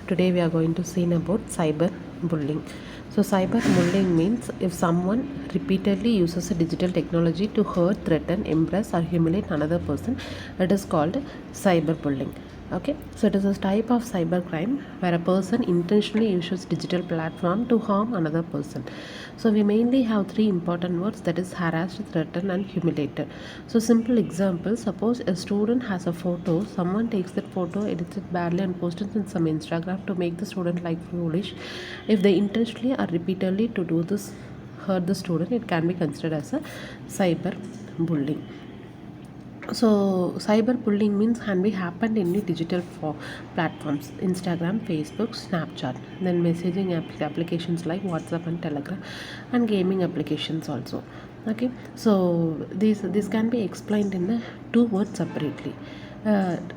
Today we are going to see about cyber bullying. So cyber bullying means if someone repeatedly uses a digital technology to hurt, threaten, embarrass or humiliate another person, it is called cyber bullying. Okay, so it is a type of cyber crime where a person intentionally uses digital platform to harm another person. So we mainly have three important words, that is harassed, threatened and humiliated. So simple example, suppose a student has a photo, someone takes that photo, edits it badly and posts it in some Instagram to make the student like foolish. If they intentionally or repeatedly to do this hurt the student, it can be considered as a cyber bullying. So cyberbullying means can be happened in the digital platforms, Instagram, Facebook, Snapchat, then messaging applications like WhatsApp and Telegram, and gaming applications also. Okay, so this can be explained in the two words separately,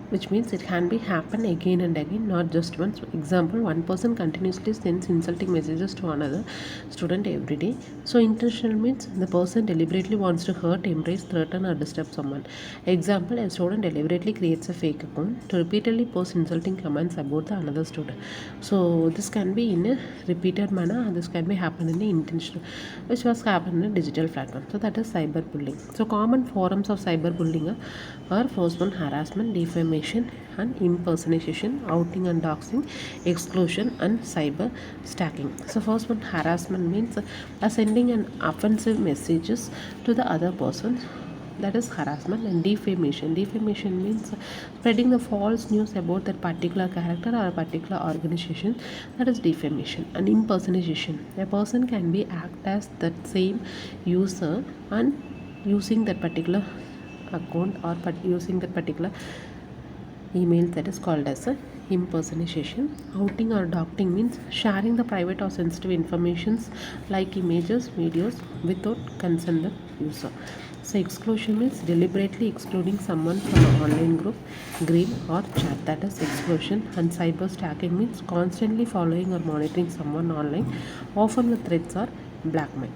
which means it can be happen again and again, not just once. Example, one person continuously sends insulting messages to another student every day. So intentional means the person deliberately wants to hurt, embrace, threaten or disturb someone. Example, a student deliberately creates a fake account to repeatedly post insulting comments about the another student. So this can be in a repeated manner, and this can be happen in the intentional, which was happened in a digital platform. So that is cyberbullying. So common forms of cyberbullying are forceful harassment, defamation and impersonation, outing and doxing, exclusion and cyber stalking. So first one, harassment means sending an offensive messages to the other person, that is harassment. And defamation means spreading the false news about that particular character or a particular organization, that is defamation. And impersonation, a person can be act as that same user and using that particular account or using that particular email, that is called as a impersonation. Outing or doctoring means sharing the private or sensitive informations like images, videos without consent of user. So exclusion means deliberately excluding someone from an online group, grid or chat, that is exclusion. And cyber stalking means constantly following or monitoring someone online, often with threats or blackmail.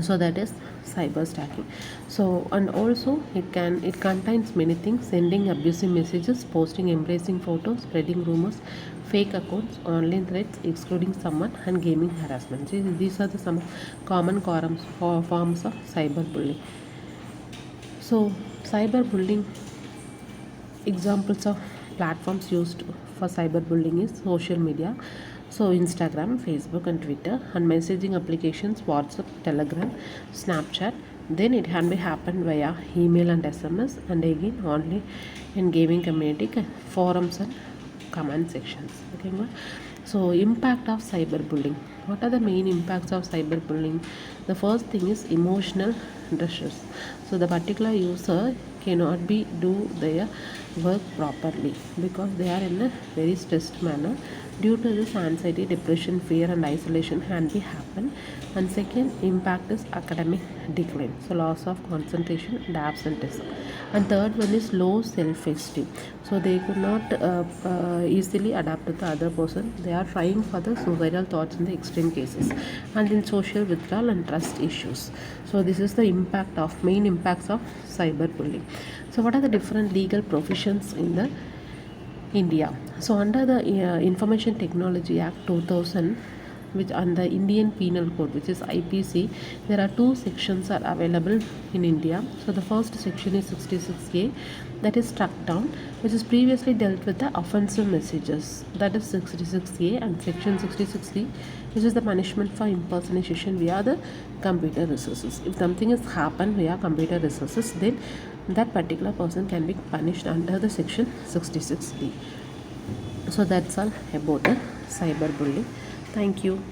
So that is cyber stalking. So and also it contains many things: sending abusive messages, posting embracing photos, spreading rumors, fake accounts, online threats, excluding someone and gaming harassment. These are the some common forms of cyberbullying. So cyberbullying examples of platforms used for cyberbullying is social media, so Instagram, Facebook and Twitter, and messaging applications, WhatsApp, Telegram, Snapchat. Then it can be happen via email and SMS, and again only in gaming community, forums and comment sections. Okay, so impact of cyberbullying. What are the main impacts of cyberbullying? The first thing is emotional distress. So the particular user cannot be do their work properly because they are in a very stressed manner. Due to this, anxiety, depression, fear and isolation can be happen. And second impact is academic decline, so loss of concentration and absenteeism. And third one is low self-esteem, so they could not easily adapt to the other person. They are trying for the suicidal thoughts in the extreme cases. And in social withdrawal and trust issues. So this is the main impacts of cyberbullying. So what are the different legal provisions in the India? So under the Information Technology Act 2000, which under Indian Penal Code, which is IPC, there are two sections are available in India. So the first section is 66A, that is struck down, which is previously dealt with the offensive messages, that is 66A, and section 66D, which is the punishment for impersonation via the computer resources. If something has happened via computer resources, then that particular person can be punished under the section 66D. So that's all about the cyberbullying. Thank you.